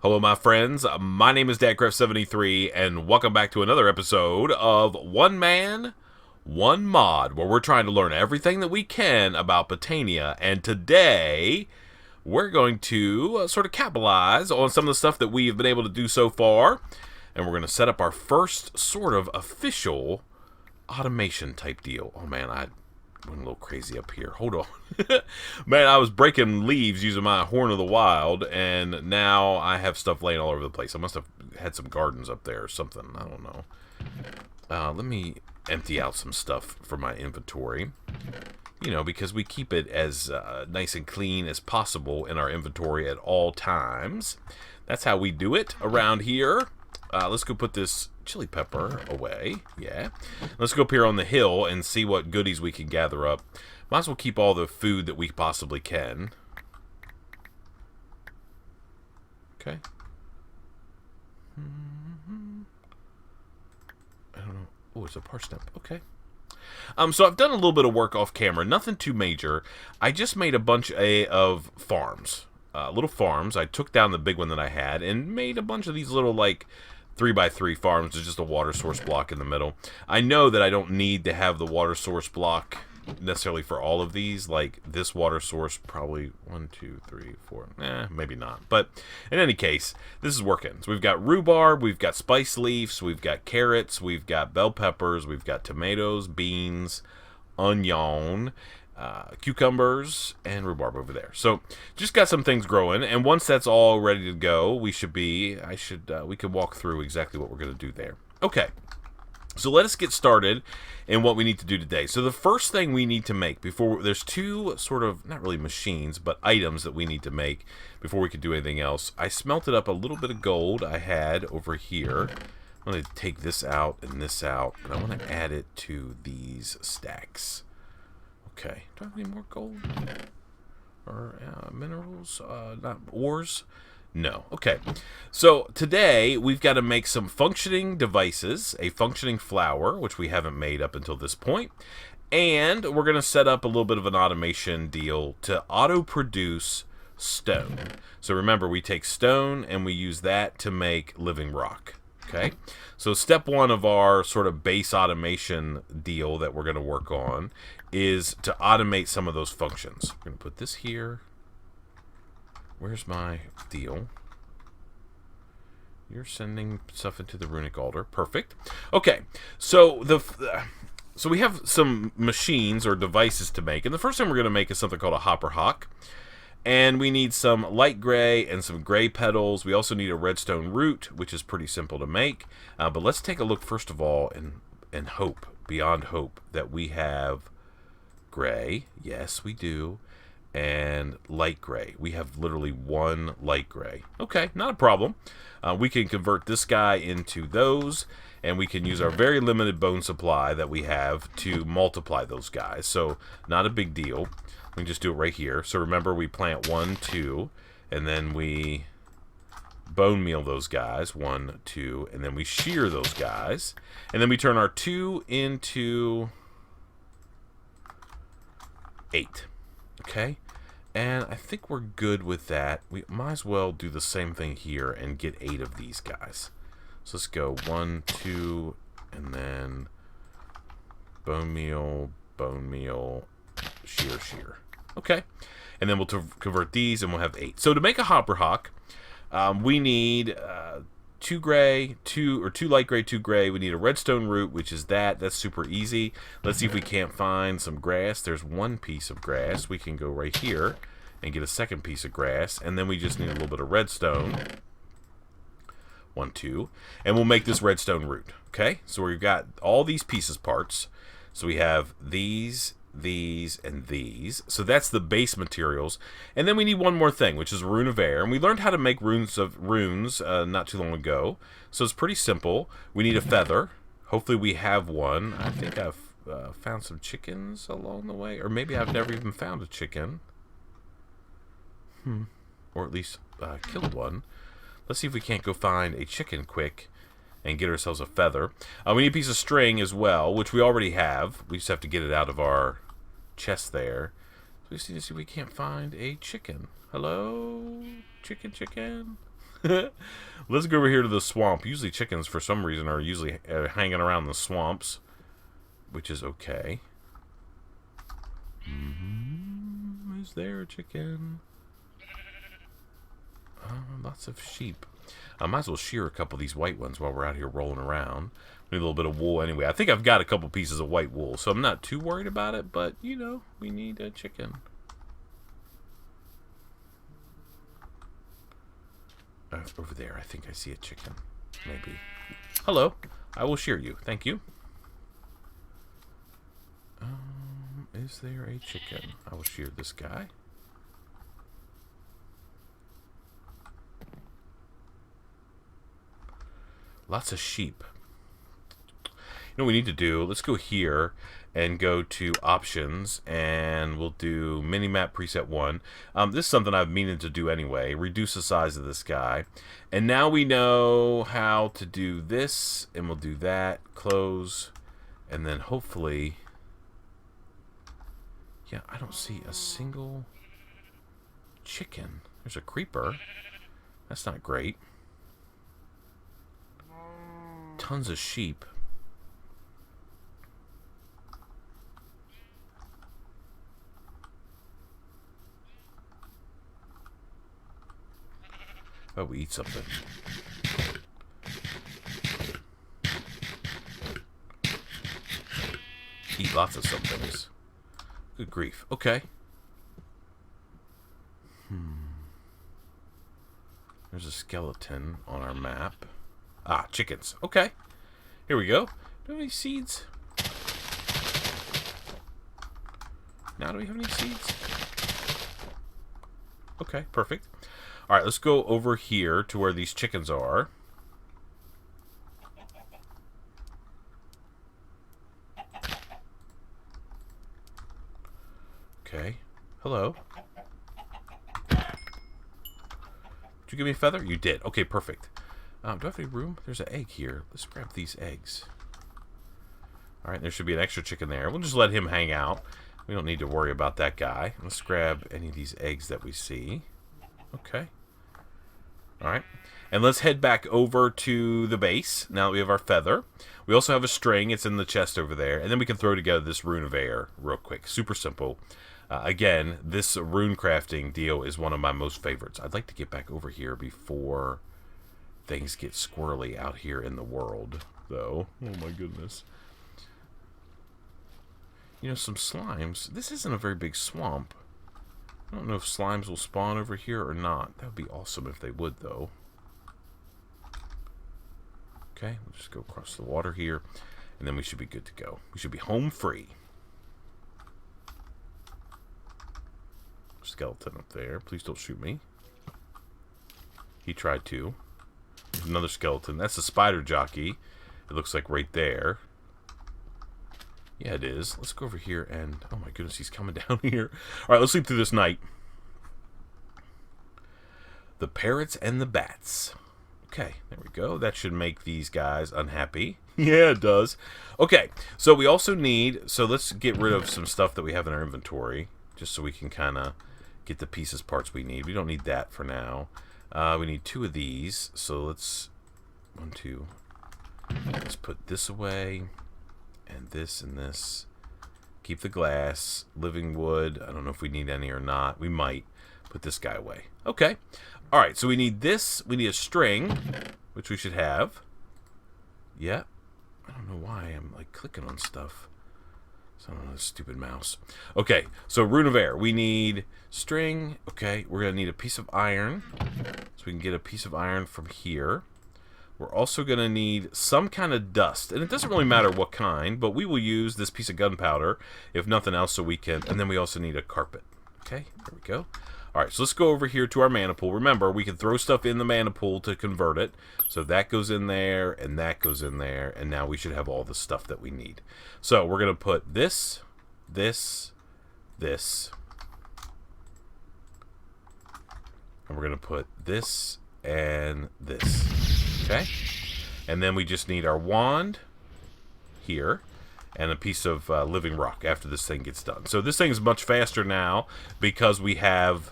Hello, my friends. My name is DadCraft73, and welcome back to another episode of One Man, One Mod, where we're trying to learn everything that we can about Botania. And today, we're going to sort of capitalize on some of the stuff that we've been able to do so far, and we're going to set up our first sort of official automation type deal. Oh man, I went a little crazy up here. Hold on. Man, I was breaking leaves using my Horn of the Wild, and now I have stuff laying all over the place. I must have had some gardens up there or something. I don't know. Let me empty out some stuff for my inventory. You know, because we keep it as nice and clean as possible in our inventory at all times. That's how we do it around here. Let's go put this chili pepper away. Yeah. Let's go up here on the hill and see what goodies we can gather up. Might as well keep all the food that we possibly can. Okay. I don't know. Oh, it's a parsnip. Okay. So I've done a little bit of work off camera. Nothing too major. I just made a bunch of farms. Little farms. I took down the big one that I had and made a bunch of these little, like, 3x3 farms. There's just a water source block in the middle. I know that I don't need to have the water source block necessarily for all of these. Like this water source, probably 1, 2, 3, 4. Maybe not. But in any case, this is working. So we've got rhubarb, we've got spice leaves, we've got carrots, we've got bell peppers, we've got tomatoes, beans, onion, cucumbers, and rhubarb over there. So just got some things growing, and once that's all ready to go, we could walk through exactly what we're going to do there. Okay, so let us get started in what we need to do today. So the first thing we need to make there's two sort of, not really machines, but items that we need to make before we could do anything else. I smelted up a little bit of gold I had over here. I'm going to take this out and this out, and I want to add it to these stacks. Okay, do I have any more gold? Or minerals? Not ores? No. Okay, so today we've got to make some functioning devices, a functioning flower, which we haven't made up until this point, and we're going to set up a little bit of an automation deal to auto-produce stone. So remember, we take stone and we use that to make living rock. Okay, so step one of our sort of base automation deal that we're going to work on is to automate some of those functions. We're going to put this here. Where's my deal? You're sending stuff into the runic altar. Perfect. Okay, so so we have some machines or devices to make, and the first thing we're going to make is something called a Hopperhock. And we need some light gray and some gray petals. We also need a redstone root, which is pretty simple to make. But let's take a look first of all and hope, beyond hope, that we have gray. Yes, we do. And light gray. We have literally one light gray. Okay, not a problem. We can convert this guy into those, and we can use our very limited bone supply that we have to multiply those guys. So not a big deal. We can just do it right here. So remember, we plant 1, 2, and then we bone meal those guys, 1, 2, and then we shear those guys, and then we turn our 2 into 8. Okay, and I think we're good with that. We might as well do the same thing here and get 8 of these guys. So let's go 1, 2, and then bone meal, shear. Okay, and then we'll convert these, and we'll have 8. So to make a Hopperhock, we need 2 gray, 2 light gray, 2 gray. We need a redstone root, which is that. That's super easy. Let's see if we can't find some grass. There's 1 piece of grass. We can go right here and get a second piece of grass, and then we just need a little bit of redstone. 1, 2, and we'll make this redstone root. Okay, so we've got all these pieces parts. So we have these, and these. So that's the base materials. And then we need one more thing, which is Rune of Air. And we learned how to make runes not too long ago. So it's pretty simple. We need a feather. Hopefully we have one. I think I've found some chickens along the way. Or maybe I've never even found a chicken. Or at least killed one. Let's see if we can't go find a chicken quick and get ourselves a feather. We need a piece of string as well, which we already have. We just have to get it out of our chest there. So we see if we can't find a chicken. Hello? Chicken. Let's go over here to the swamp. Usually chickens, for some reason, are usually hanging around the swamps, which is okay. Is there a chicken? Lots of sheep. I might as well shear a couple of these white ones while we're out here rolling around. Need a little bit of wool anyway. I think I've got a couple pieces of white wool, so I'm not too worried about it, but, you know, we need a chicken. Over there, I think I see a chicken. Maybe. Hello. I will shear you. Thank you. Is there a chicken? I will shear this guy. Lots of sheep. You know what we need to do? Let's go here and go to options, and we'll do minimap preset 1. This is something I've meaning to do anyway. Reduce the size of this guy. And now we know how to do this, and we'll do that. Close. And then hopefully... Yeah, I don't see a single chicken. There's a creeper. That's not great. Tons of sheep. Oh, we eat something. Eat lots of somethings. Good grief. Okay. There's a skeleton on our map. Ah, chickens. Okay. Here we go. Do we have any seeds? Now, do we have any seeds? Okay, perfect. All right, let's go over here to where these chickens are. Okay. Hello. Did you give me a feather? You did. Okay, perfect. Do I have any room? There's an egg here. Let's grab these eggs. All right, there should be an extra chicken there. We'll just let him hang out. We don't need to worry about that guy. Let's grab any of these eggs that we see. Okay. All right. And let's head back over to the base now that we have our feather. We also have a string. It's in the chest over there. And then we can throw together this Rune of Air real quick. Super simple. Again, this rune crafting deal is one of my most favorites. I'd like to get back over here before things get squirrely out here in the world, though. Oh my goodness. You know, some slimes. This isn't a very big swamp. I don't know if slimes will spawn over here or not. That would be awesome if they would, though. Okay, we'll just go across the water here, and then we should be good to go. We should be home free. Skeleton up there. Please don't shoot me. He tried to. There's another skeleton. That's the spider jockey. It looks like right there. Yeah, it is. Let's go over here and... Oh my goodness, he's coming down here. Alright, let's sleep through this night. The parrots and the bats. Okay, there we go. That should make these guys unhappy. Yeah, it does. Okay, so we also need... So let's get rid of some stuff that we have in our inventory. Just so we can kind of get the pieces, parts we need. We don't need that for now. We need 2 of these. So let's... 1, 2... Let's put this away. And this and this. Keep the glass. Living wood. I don't know if we need any or not. We might. Put this guy away. Okay. Alright, so we need this. We need a string, which we should have. Yeah. I don't know why I'm like clicking on stuff. So I don't know, stupid mouse. Okay, so Rune of Air. We need string. Okay, we're going to need a piece of iron. So we can get a piece of iron from here. We're also going to need some kind of dust. And it doesn't really matter what kind, but we will use this piece of gunpowder, if nothing else, so we can... And then we also need a carpet. Okay, there we go. Alright, so let's go over here to our mana pool. Remember, we can throw stuff in the mana pool to convert it. So that goes in there, and that goes in there, and now we should have all the stuff that we need. So we're going to put this, this, this. And we're going to put this and this. Okay? And then we just need our wand here. And a piece of living rock after this thing gets done. So this thing is much faster now because we have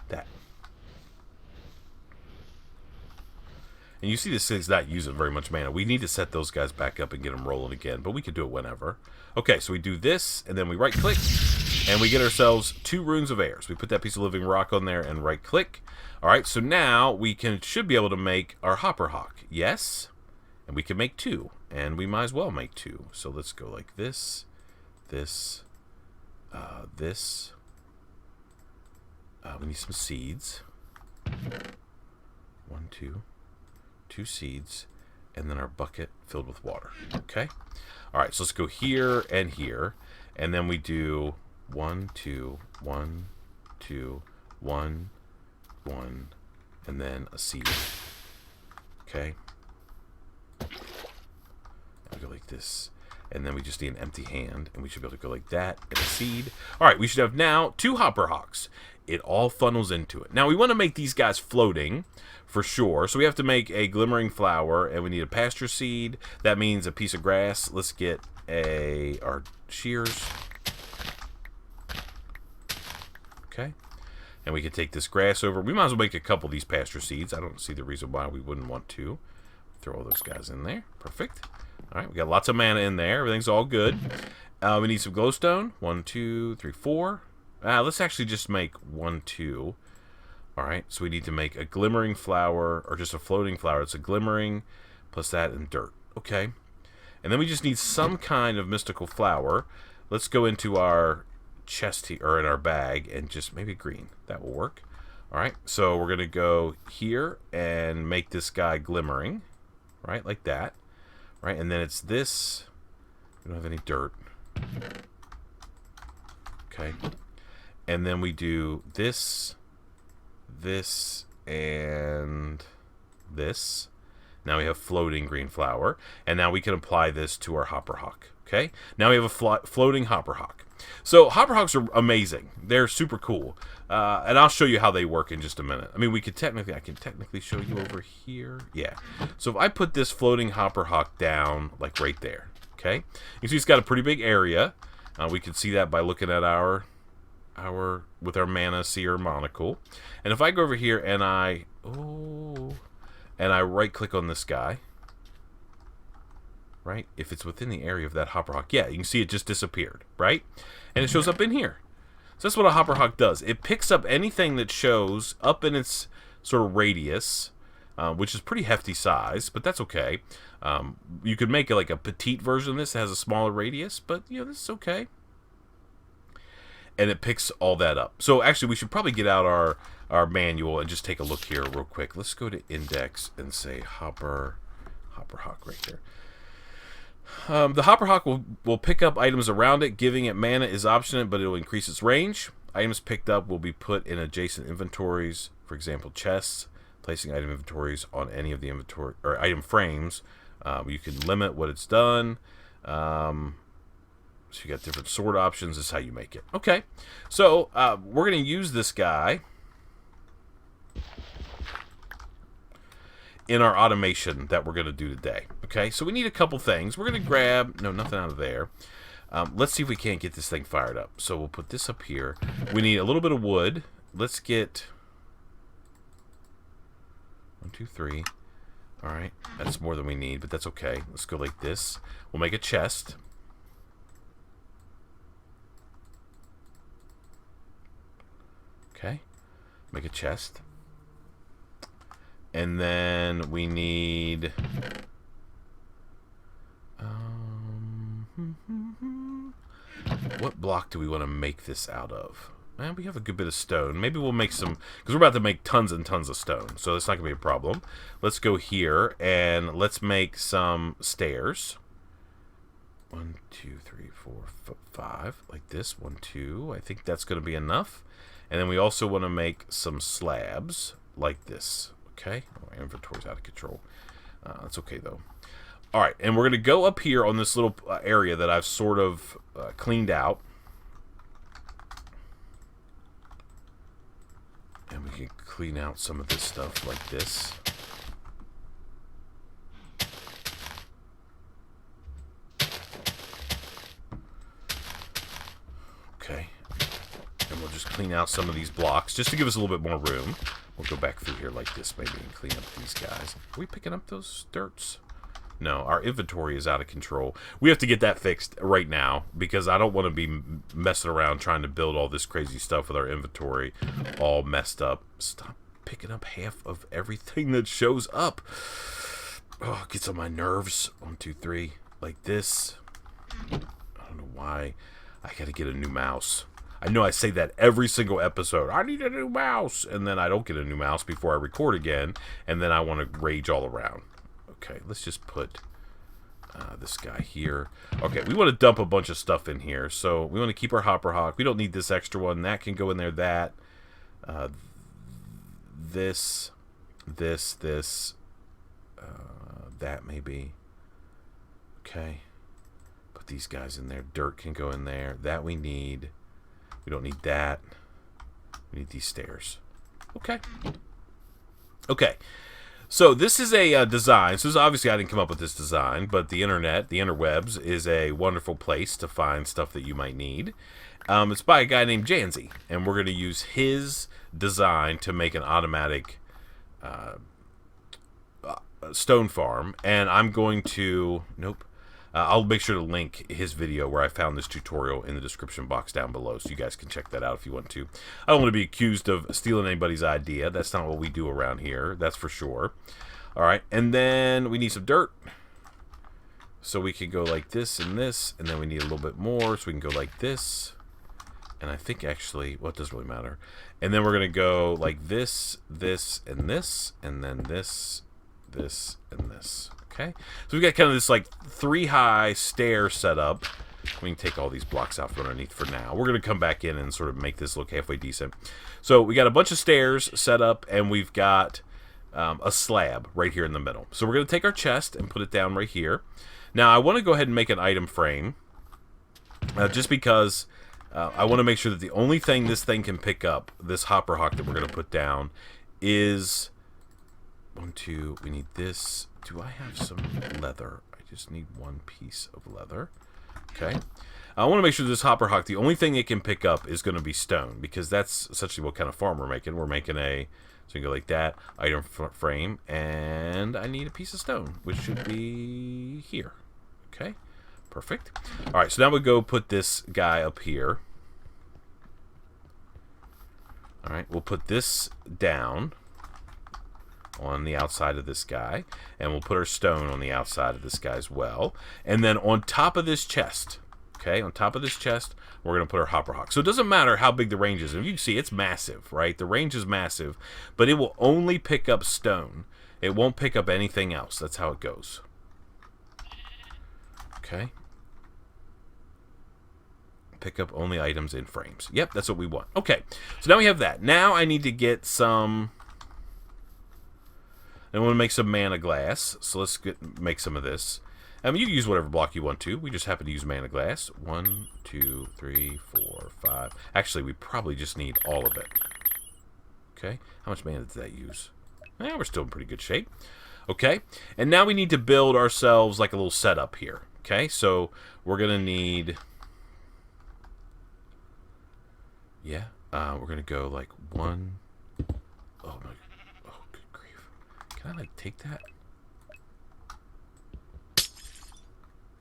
that. And you see this thing's not using very much mana. We need to set those guys back up and get them rolling again, but we could do it whenever. Okay, so we do this, and then we right-click, and we get ourselves 2 Runes of Air. So we put that piece of living rock on there and right-click. All right, so now we should be able to make our Hopperhock. Yes, and we can make 2, and we might as well make 2. So let's go like this, this, this. We need some seeds. 1, 2. 2 seeds, and then our bucket filled with water. Okay? Alright, so let's go here and here, and then we do 1, 2, 1, 2, 1, 1, and then a seed. Okay? And we go like this, and then we just need an empty hand, and we should be able to go like that, and a seed. Alright, we should have now 2 Hopperhocks. It all funnels into it. Now, we want to make these guys floating, for sure. So we have to make a Glimmering Flower, and we need a pasture seed. That means a piece of grass. Let's get our shears. Okay. And we can take this grass over. We might as well make a couple of these pasture seeds. I don't see the reason why we wouldn't want to. Throw all those guys in there. Perfect. All right, we got lots of mana in there. Everything's all good. We need some glowstone. 1, 2, 3, 4. Let's actually just make 1, 2. Alright, so we need to make a Glimmering Flower, or just a floating flower. It's a glimmering, plus that and dirt. Okay. And then we just need some kind of mystical flower. Let's go into our chest here, or in our bag, and just maybe green. That will work. Alright, so we're going to go here and make this guy glimmering. Right, like that. Right, and then it's this. We don't have any dirt. Okay. And then we do this, this, and this. Now we have floating green flower. And now we can apply this to our Hopperhock. Okay? Now we have a floating Hopperhock. So Hopperhocks are amazing. They're super cool. And I'll show you how they work in just a minute. I mean, I can technically show you over here. Yeah. So if I put this floating Hopperhock down, like right there. Okay? You see it's got a pretty big area. We can see that by looking at with our Mana Seer monocle. And if I go over here and I right click on this guy, right? If it's within the area of that Hopperhock, yeah, you can see it just disappeared, right? And it shows up in here. So that's what a Hopperhock does. It picks up anything that shows up in its sort of radius, which is pretty hefty size, but that's okay. You could make like a petite version of this that has a smaller radius, but you know, this is okay. And it picks all that up. So actually, we should probably get out our manual and just take a look here real quick. Let's go to index and say Hopperhock right there. The Hopperhock will pick up items around it. Giving it mana is optional, but it will increase its range. Items picked up will be put in adjacent inventories, for example, chests. Placing item inventories on any of the inventory or item frames. You can limit what it's done. So you got different sword options. This is how you make it. Okay, so we're going to use this guy in our automation that we're going to do today. Okay, so we need a couple things. We're going to grab... No, nothing out of there. Let's see if we can't get this thing fired up. So we'll put this up here. We need a little bit of wood. Let's get... 1, 2, 3. Alright, that's more than we need, but that's okay. Let's go like this. We'll make a chest. Okay, make a chest. And then we need... what block do we want to make this out of? We have a good bit of stone. Maybe we'll make some... because we're about to make tons and tons of stone, so that's not going to be a problem. Let's go here, and let's make some stairs. 1, 2, 3, 4, 5. Like this. 1, 2. I think that's going to be enough. And then we also want to make some slabs like this. Okay? Oh, my inventory's out of control. That's okay, though. Alright, and we're going to go up here on this little area that I've sort of cleaned out. And we can clean out some of this stuff like this. Okay. And we'll just clean out some of these blocks just to give us a little bit more room. We'll go back through here like this maybe and clean up these guys. Are we picking up those dirts? No, our inventory is out of control. We have to get that fixed right now because I don't want to be messing around trying to build all this crazy stuff with our inventory all messed up. Stop picking up half of everything that shows up. Oh, it gets on my nerves. 1, 2, 3. Like this. I don't know why. I gotta get a new mouse. I know I say that every single episode. I need a new mouse. And then I don't get a new mouse before I record again. And then I want to rage all around. Okay, let's just put this guy here. Okay, we want to dump a bunch of stuff in here. So we want to keep our Hopperhock. We don't need this extra one. That can go in there. That. This. That maybe. Okay. Put these guys in there. Dirt can go in there. That we need. We don't need that. We need these stairs. Okay. Okay. So this is a design. So this, obviously I didn't come up with this design, but the internet, the interwebs, is a wonderful place to find stuff that you might need. It's by a guy named Janzi, and we're going to use his design to make an automatic stone farm. And I'm going to... Nope. I'll make sure to link his video where I found this tutorial in the description box down below, so you guys can check that out if you want to. I don't want to be accused of stealing anybody's idea. That's not what we do around here, that's for sure. All right, and then we need some dirt. So we can go like this, and then we need a little bit more, so we can go like this. And I think actually, well, it doesn't really matter. And then we're going to go like this, this, and this, and then this, this, and this. Okay, so we got kind of this like 3-high stair set up. We can take all these blocks out from underneath for now. We're going to come back in and sort of make this look halfway decent. So we got a bunch of stairs set up, and we've got a slab right here in the middle. So we're going to take our chest and put it down right here. Now I want to go ahead and make an item frame, just because I want to make sure that the only thing this thing can pick up, this Hopperhock that we're going to put down, is 1, 2. We need this. Do I have some leather? I just need 1 piece of leather. Okay. I want to make sure this Hopperhock, the only thing it can pick up is going to be stone, because that's essentially what kind of farm we're making. We're making a, so we go like that, item frame, and I need a piece of stone, which should be here. Okay. Perfect. All right, so now we'll go put this guy up here. All right, we'll put this down on the outside of this guy, and we'll put our stone on the outside of this guy as well. And then on top of this chest, okay, on top of this chest, we're going to put our Hopperhock. So it doesn't matter how big the range is. And you can see it's massive, right? The range is massive, but it will only pick up stone. It won't pick up anything else. That's how it goes. Okay. Pick up only items in frames. Yep, that's what we want. Okay, so now we have that. Now I need to get some... I want to make some mana glass, so let's make some of this. I mean, you can use whatever block you want to. We just happen to use mana glass. 1, 2, 3, 4, 5. Actually, we probably just need all of it. Okay, how much mana did that use? We're still in pretty good shape. Okay, and now we need to build ourselves like a little setup here. Okay, so we're going to need... Yeah, we're going to go like 1... Oh, my... Oh, good grief. Can I, like, take that?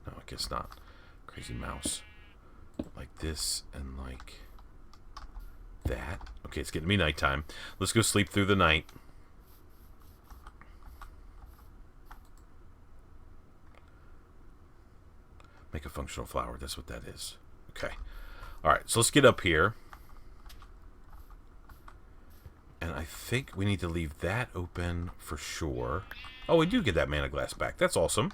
No, I guess not. Crazy mouse. Like this and like that. Okay, it's getting to be nighttime. Let's go sleep through the night. Make a functional flower. That's what that is. Okay. Alright, so let's get up here. And I think we need to leave that open for sure. Oh, we do get that mana glass back. That's awesome.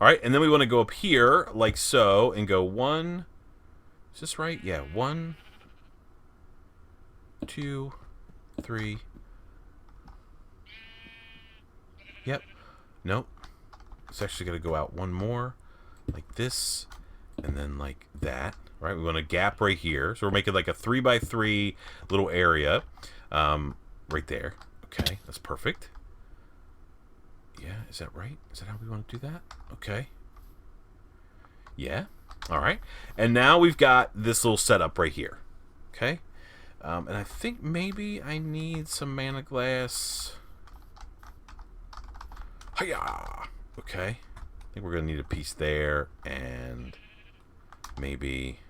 Alright, and then we want to go up here, like so, and go 1... Is this right? Yeah, 1, 2, 3... Yep. Nope. It's actually going to go out 1 more, like this, and then like that. Right? We want a gap right here. So we're making like a 3x3 little area. Right there. Okay, that's perfect. Yeah, is that right? Is that how we want to do that? Okay. Yeah. All right. And now we've got this little setup right here. Okay. And I think maybe I need some mana glass. Hiya! Okay. I think we're going to need a piece there, and maybe...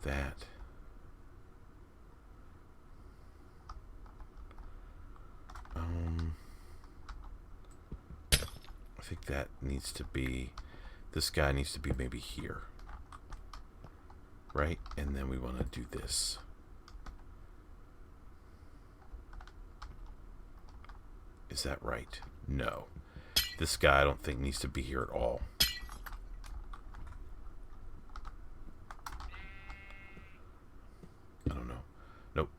that. I think that needs to be, this guy needs to be maybe here, right? And then we want to do this. Is that right? No. This guy I don't think needs to be here at all. I don't know. Nope.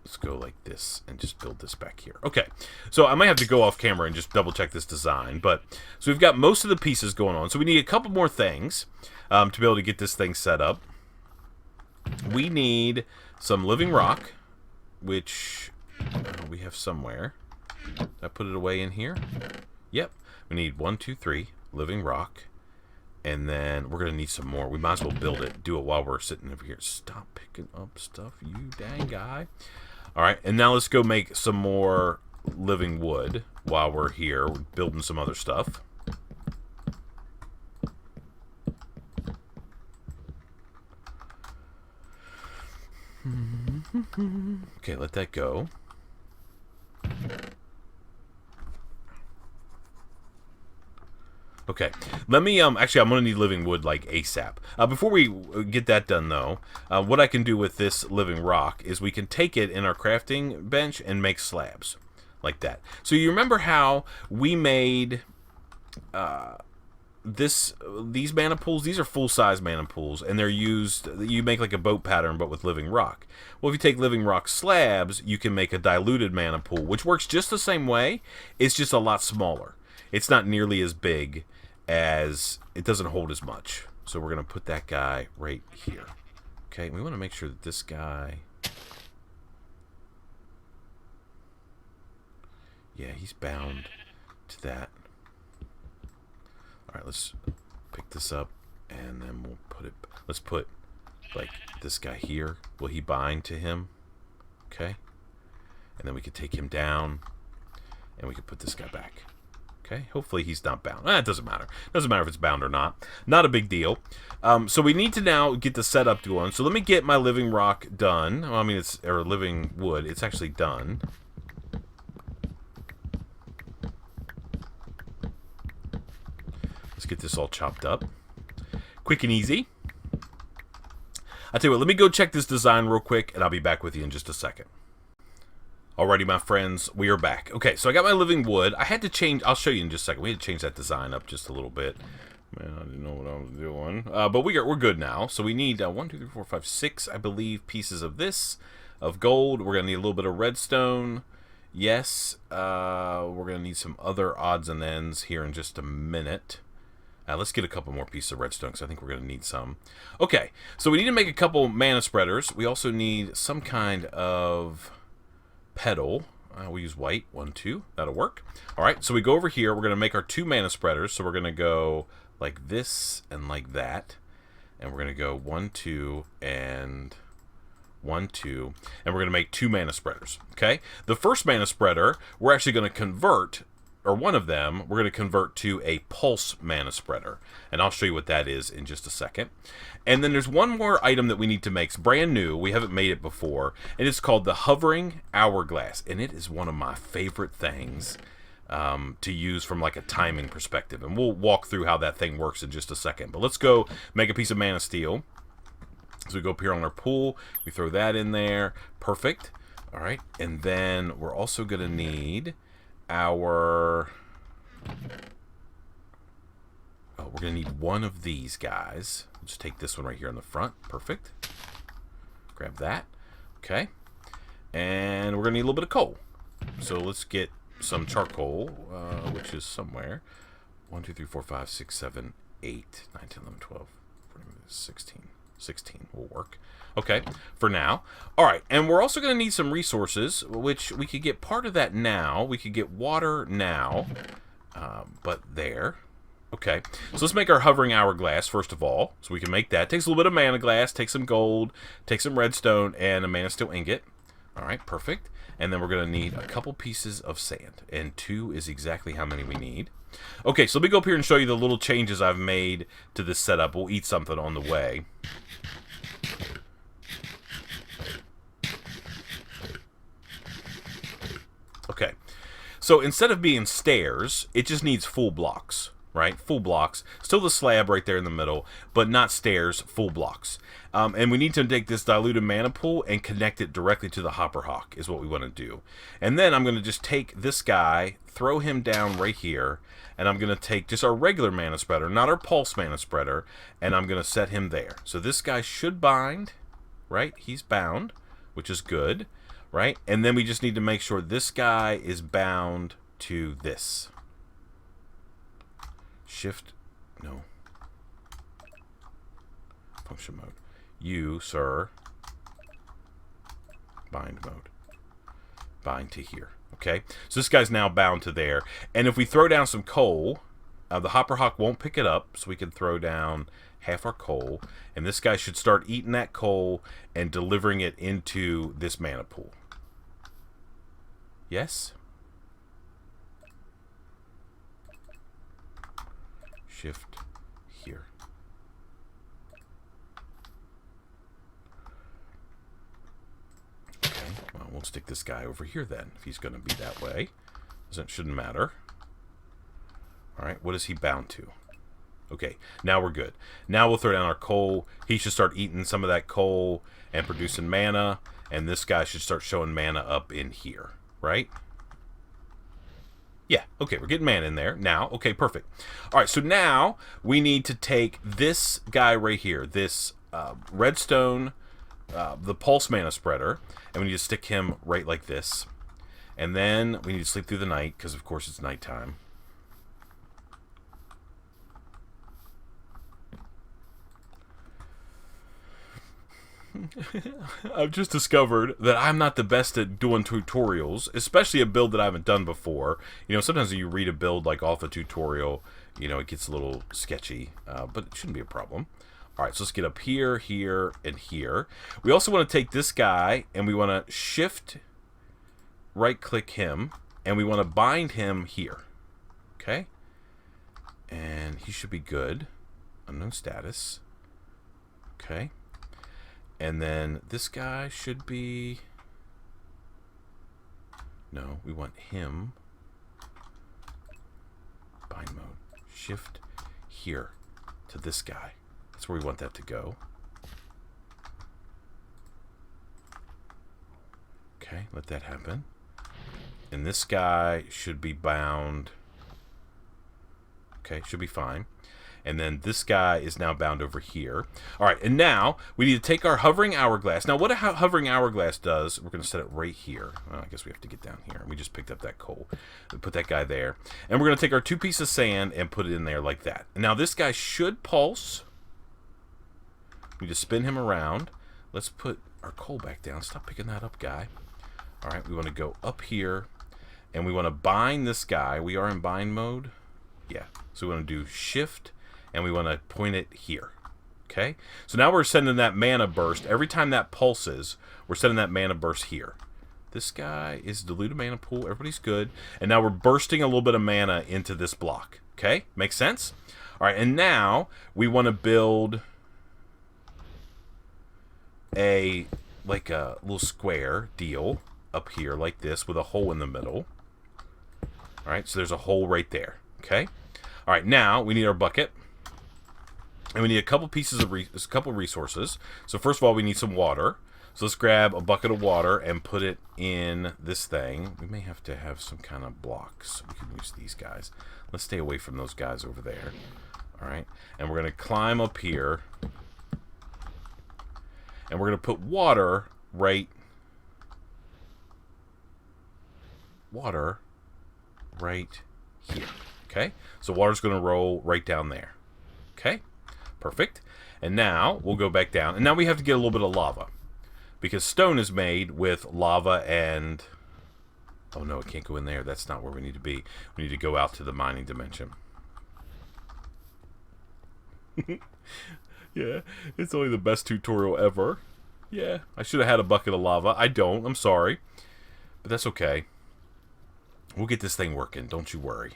Let's go like this and just build this back here. Okay. So I might have to go off camera and just double check this design. But so we've got most of the pieces going on. So we need a couple more things to be able to get this thing set up. We need some living rock, which we have somewhere. Did I put it away in here? Yep. We need 1, 2, 3 living rock. And then we're going to need some more. We might as well build it. Do it while we're sitting over here. Stop picking up stuff, you dang guy. Alright, and now let's go make some more living wood while we're here. We're building some other stuff. Okay, let that go. Okay, let me, actually, I'm going to need living wood, like, ASAP. Before we get that done, though, what I can do with this living rock is we can take it in our crafting bench and make slabs, like that. So you remember how we made these mana pools? These are full-size mana pools, and they're used, you make like a boat pattern, but with living rock. Well, if you take living rock slabs, you can make a diluted mana pool, which works just the same way. It's just a lot smaller. It's not nearly as big, as it doesn't hold as much. So we're going to put that guy right here. Okay, we want to make sure that this guy... yeah, he's bound to that. Alright, let's pick this up, and then we'll put it... let's put, like, this guy here. Will he bind to him? Okay. And then we could take him down, and we could put this guy back. Okay, hopefully he's not bound. It doesn't matter. Doesn't matter if it's bound or not. Not a big deal. So we need to now get the setup going. So let me get my living rock done. Well, I mean, it's, or living wood. It's actually done. Let's get this all chopped up. Quick and easy. I'll tell you what, let me go check this design real quick, and I'll be back with you in just a second. Alrighty, my friends, we are back. Okay, so I got my living wood. I had to change, I'll show you in just a second. We had to change that design up just a little bit. Man, I didn't know what I was doing. But we're good now. So we need 1, 2, 3, 4, 5, 6, I believe, pieces of this, of gold. We're going to need a little bit of redstone. Yes, we're going to need some other odds and ends here in just a minute. Let's get a couple more pieces of redstone, because I think we're going to need some. Okay, so we need to make a couple mana spreaders. We also need some kind of... petal. We use white. 1, 2. That'll work. Alright, so we go over here. We're going to make our 2 mana spreaders. So we're going to go like this and like that. And we're going to go 1, 2, and 1, 2. And we're going to make 2 mana spreaders. Okay? The first mana spreader, we're actually going to convert, or one of them, we're going to convert to a pulse mana spreader. And I'll show you what that is in just a second. And then there's one more item that we need to make. It's brand new. We haven't made it before. And it's called the Hovering Hourglass. And it is one of my favorite things to use from like a timing perspective. And we'll walk through how that thing works in just a second. But let's go make a piece of mana steel. So we go up here on our pool. We throw that in there. Perfect. All right. And then we're also going to need our... oh, we're going to need one of these guys. Just take this one right here in the front. Perfect. Grab that. Okay. And we're going to need a little bit of coal. So let's get some charcoal, which is somewhere. 1, 2, 3, 4, 5, 6, 7, 8, 9, 10, 11, 12, 14, 16. 16 will work. Okay, for now. All right, and we're also going to need some resources, which we could get part of that now. We could get water now. But there. Okay, so let's make our hovering hourglass first of all. So we can make that. Takes a little bit of mana glass, take some gold, take some redstone, and a mana steel ingot. All right, perfect. And then we're going to need a couple pieces of sand. And 2 is exactly how many we need. Okay, so let me go up here and show you the little changes I've made to this setup. We'll eat something on the way. Okay, so instead of being stairs, it just needs full blocks, right? Full blocks. Still the slab right there in the middle, but not stairs, full blocks. And we need to take this diluted mana pool and connect it directly to the Hopperhock is what we want to do. And then I'm going to just take this guy, throw him down right here, and I'm going to take just our regular mana spreader, not our pulse mana spreader, and I'm going to set him there. So this guy should bind, right? He's bound, which is good, right? And then we just need to make sure this guy is bound to this. Shift, no. Function mode. You, sir, bind mode. Bind to here. Okay, so this guy's now bound to there. And if we throw down some coal, the Hopperhock won't pick it up, so we can throw down half our coal. And this guy should start eating that coal and delivering it into this mana pool. Yes? Shift here. Okay, well, we'll stick this guy over here then, if he's going to be that way. Shouldn't matter. Alright, what is he bound to? Okay, now we're good. Now we'll throw down our coal. He should start eating some of that coal and producing mana, and this guy should start showing mana up in here, right? Yeah, okay, we're getting mana in there now. Okay, perfect. All right, so now we need to take this guy right here, this redstone, the pulse mana spreader, and we need to stick him right like this. And then we need to sleep through the night, because of course it's nighttime. I've just discovered that I'm not the best at doing tutorials, especially a build that I haven't done before. You know, sometimes when you read a build like off a tutorial, you know, it gets a little sketchy, but it shouldn't be a problem. All right, so let's get up here, here, and here. We also want to take this guy, and we want to shift, right-click him, and we want to bind him here. Okay? And he should be good. Unknown status. Okay. And then this guy should be... No, we want him. Bind mode. Shift here to this guy. That's where we want that to go. Okay, let that happen. And this guy should be bound. Okay, should be fine. And then this guy is now bound over here. All right, and now we need to take our hovering hourglass. Now, what a hovering hourglass does, we're going to set it right here. Well, I guess we have to get down here. We just picked up that coal. We put that guy there. And we're going to take our 2 pieces of sand and put it in there like that. Now, this guy should pulse. We just spin him around. Let's put our coal back down. Stop picking that up, guy. All right, we want to go up here. And we want to bind this guy. We are in bind mode. Yeah, so we want to do shift. And we want to point it here. Okay? So now we're sending that mana burst. Every time that pulses, we're sending that mana burst here. This guy is diluted mana pool. Everybody's good. And now we're bursting a little bit of mana into this block. Okay? Makes sense? All right, and now we want to build a little square deal up here like this with a hole in the middle. All right, so there's a hole right there. Okay? All right, now we need our bucket. And we need a couple pieces of resources. So first of all, we need some water. So let's grab a bucket of water and put it in this thing. We may have to have some kind of blocks. We can use these guys. Let's stay away from those guys over there. All right. And we're going to climb up here. And we're going to put water right here. Okay. So water's going to roll right down there. Okay. Perfect. And now we'll go back down. And now we have to get a little bit of lava. Because stone is made with lava and Oh no, it can't go in there. That's not where we need to be. We need to go out to the mining dimension. Yeah, it's only the best tutorial ever. Yeah, I should have had a bucket of lava. I don't. I'm sorry. But that's okay. We'll get this thing working. Don't you worry.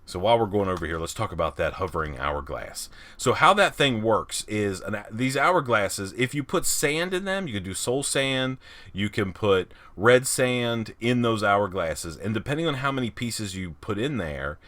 So while we're going over here, let's talk about that hovering hourglass. So how that thing works is these hourglasses, if you put sand in them, you can do soul sand, you can put red sand in those hourglasses, and depending on how many pieces you put in there,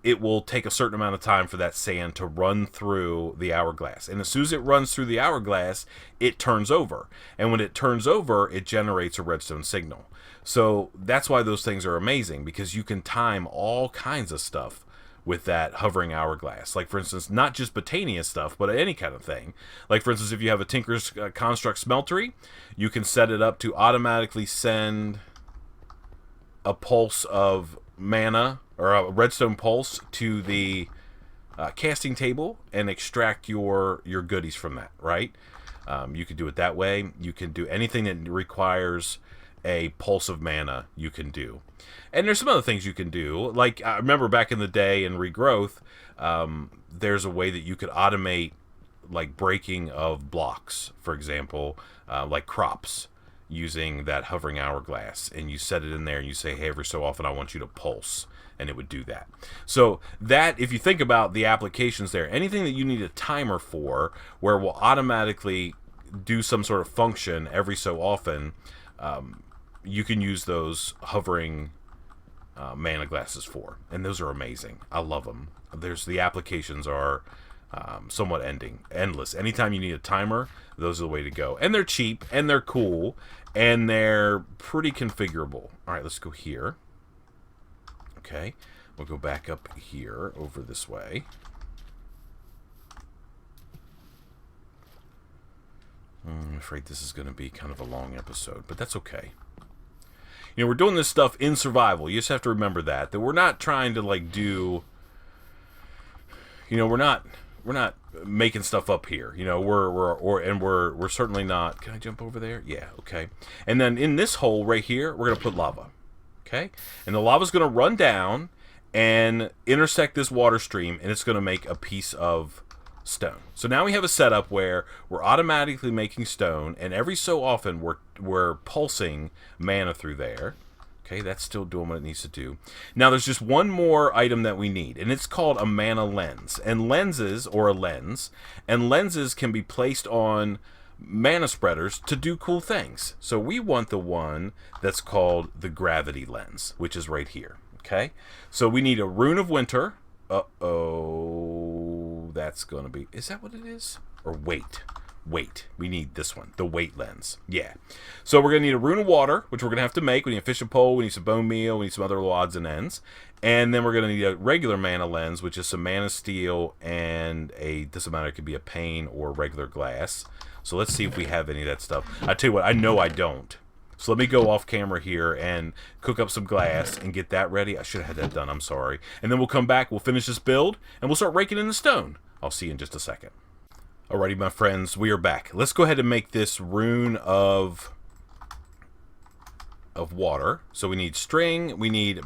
it will take a certain amount of time for that sand to run through the hourglass. And as soon as it runs through the hourglass, it turns over. And when it turns over, it generates a redstone signal. So that's why those things are amazing, because you can time all kinds of stuff with that hovering hourglass. Like, for instance, not just Botania stuff, but any kind of thing. Like, for instance, if you have a Tinker's Construct smeltery, you can set it up to automatically send a pulse of mana, or a redstone pulse, to the casting table and extract your goodies from that, right? You can do it that way. You can do anything that requires a pulse of mana, you can do. And there's some other things you can do. Like, I remember back in the day in Regrowth, there's a way that you could automate, like, breaking of blocks, for example, like crops, using that hovering hourglass. And you set it in there and you say, hey, every so often I want you to pulse. And it would do that. So that, if you think about the applications there, anything that you need a timer for, where it will automatically do some sort of function every so often, you can use those hovering mana glasses for. And those are amazing. I love them. The applications are somewhat endless. Anytime you need a timer, those are the way to go. And they're cheap, and they're cool, and they're pretty configurable. All right, let's go here. Okay, we'll go back up here, over this way. I'm afraid this is going to be kind of a long episode, but that's okay. You know, we're doing this stuff in survival. You just have to remember that we're not trying to, like, do... You know, we're not making stuff up here. You know, we're certainly not... Can I jump over there? Yeah, okay. And then in this hole right here, we're going to put lava. Okay? And the lava's going to run down and intersect this water stream, and it's going to make a piece of stone. So now we have a setup where we're automatically making stone, and every so often we're pulsing mana through there. Okay, that's still doing what it needs to do. Now there's just one more item that we need, and it's called a mana lens. And lenses, or a lens, and lenses can be placed on mana spreaders to do cool things. So we want the one that's called the gravity lens, which is right here. Okay, so we need a Rune of Winter. Uh-oh, that's gonna be, is that what it is? Or wait, we need this one, the weight lens. Yeah, so we're gonna need a Rune of Water, which we're gonna have to make. We need a fishing pole, we need some bone meal, we need some other little odds and ends, and then we're gonna need a regular mana lens, which is some mana steel and doesn't matter, it could be a pane or regular glass. So let's see if we have any of that stuff. I tell you what, I know I don't. So let me go off camera here and cook up some glass and get that ready. I should have had that done, I'm sorry. And then we'll come back, we'll finish this build, and we'll start raking in the stone. I'll see you in just a second. Alrighty, my friends, we are back. Let's go ahead and make this Rune of Water. So we need string, we need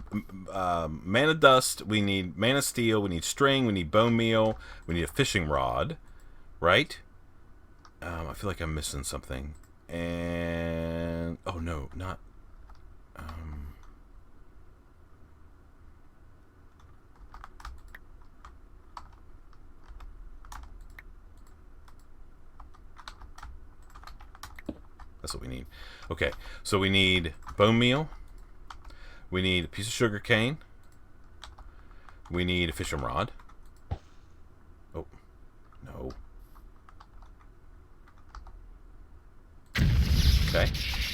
mana dust, we need mana steel, we need string, we need bone meal, we need a fishing rod, right? I feel like I'm missing something. And oh no, not that's what we need. Okay, so we need bone meal, we need a piece of sugar cane, we need a fishing rod. Oh no. Okay,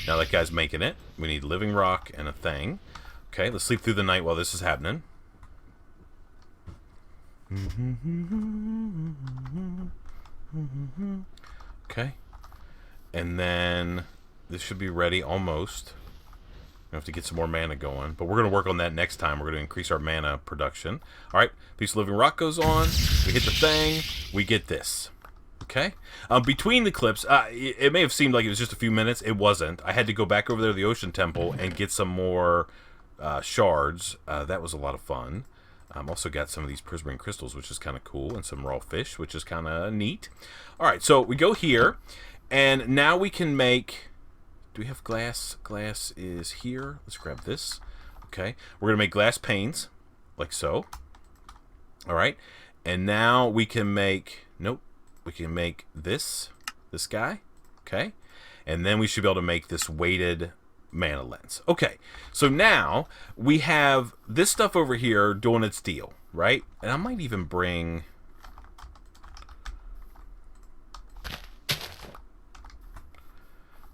now that guy's making it. We need living rock and a thing. Okay, let's sleep through the night while this is happening. Okay, and then this should be ready almost. We have to get some more mana going, but we're going to work on that next time. We're going to increase our mana production. All right, piece of living rock goes on. We hit the thing. We get this. Okay. Between the clips, it may have seemed like it was just a few minutes. It wasn't. I had to go back over there to the Ocean Temple and get some more shards. That was a lot of fun. Also got some of these prismarine crystals, which is kind of cool, and some raw fish, which is kind of neat. All right, so we go here, and now we can make... Do we have glass? Glass is here. Let's grab this. Okay. We're going to make glass panes, like so. All right. And now we can make... Nope. We can make this guy. Okay. And then we should be able to make this weighted mana lens. Okay. So now we have this stuff over here doing its deal, right? And I might even bring...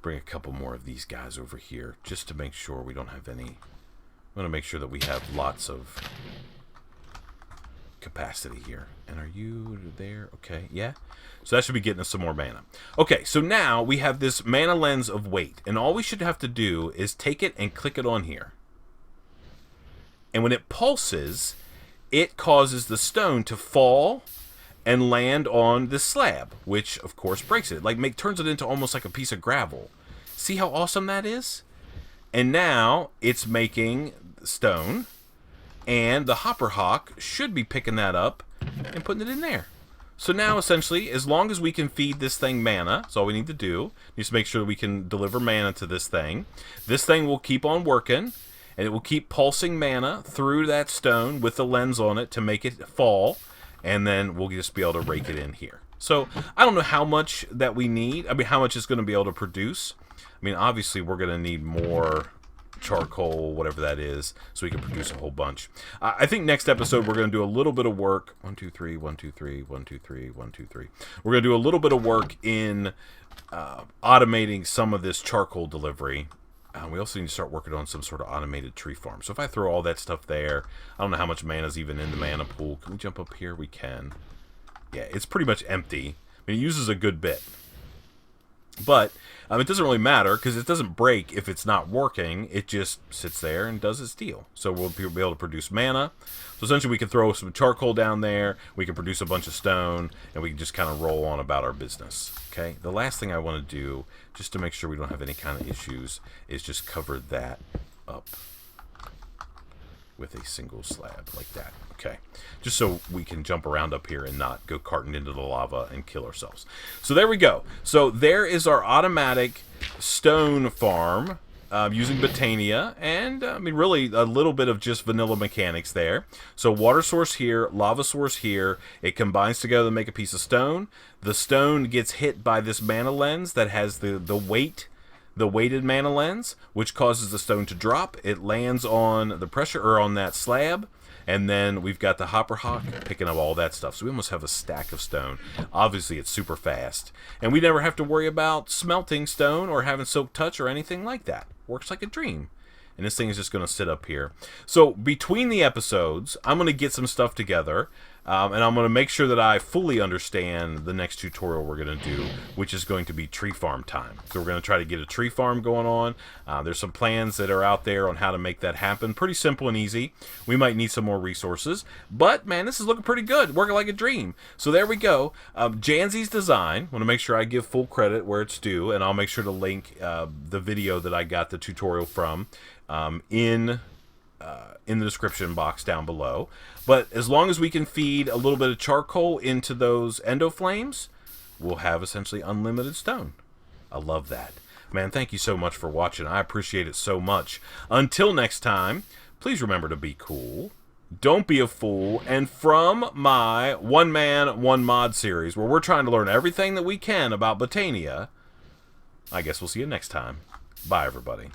a couple more of these guys over here just to make sure we don't have any. I want to make sure that we have lots of capacity here. And are you there? Okay, yeah. So that should be getting us some more mana. Okay, so now we have this mana lens of weight, and all we should have to do is take it and click it on here. And when it pulses, it causes the stone to fall and land on the slab, which of course breaks it. Like turns it into almost like a piece of gravel. See how awesome that is? And now it's making stone, and the Hopperhock should be picking that up and putting it in there. So now essentially, as long as we can feed this thing mana, that's all we need to do. Just make sure we can deliver mana to this thing. This thing will keep on working, and it will keep pulsing mana through that stone with the lens on it to make it fall. And then we'll just be able to rake it in here. So I don't know how much that we need. I mean, how much it's going to be able to produce. I mean, obviously we're going to need more charcoal, whatever that is, so we can produce a whole bunch. I think next episode we're going to do a little bit of work. 1, 2, 3, 1, 2, 3, 1, 2, 3, 1, 2, 3. We're going to do a little bit of work in automating some of this charcoal delivery. We also need to start working on some sort of automated tree farm. So if I throw all that stuff there, I don't know how much mana is even in the mana pool. Can we jump up here? We can. Yeah, it's pretty much empty. I mean, it uses a good bit. But it doesn't really matter because it doesn't break if it's not working. It just sits there and does its deal. So we'll be able to produce mana. So essentially we can throw some charcoal down there. We can produce a bunch of stone. And we can just kind of roll on about our business. Okay. The last thing I want to do, just to make sure we don't have any kind of issues, is just cover that up with a single slab like that. Okay. Just so we can jump around up here and not go carting into the lava and kill ourselves. So there we go. So there is our automatic stone farm using Botania. And, I mean, really a little bit of just vanilla mechanics there. So water source here, lava source here. It combines together to make a piece of stone. The stone gets hit by this mana lens that has the weighted mana lens, which causes the stone to drop. It lands on the pressure, or on that slab, and then we've got the Hopperhock picking up all that stuff. So we almost have a stack of stone. Obviously, it's super fast, and we never have to worry about smelting stone or having silk touch or anything like that. Works like a dream. And this thing is just going to sit up here. So between the episodes, I'm going to get some stuff together. And I'm going to make sure that I fully understand the next tutorial we're going to do, which is going to be tree farm time. So we're going to try to get a tree farm going on. There's some plans that are out there on how to make that happen. Pretty simple and easy. We might need some more resources. But, man, this is looking pretty good. Working like a dream. So there we go. Janzy's design. I want to make sure I give full credit where it's due. And I'll make sure to link the video that I got the tutorial from in the description box down below. But as long as we can feed a little bit of charcoal into those endo flames, we'll have essentially unlimited stone. I love that. Man, thank you so much for watching. I appreciate it so much. Until next time, please remember to be cool. Don't be a fool. And from my One Man, One Mod series, where we're trying to learn everything that we can about Botania, I guess we'll see you next time. Bye, everybody.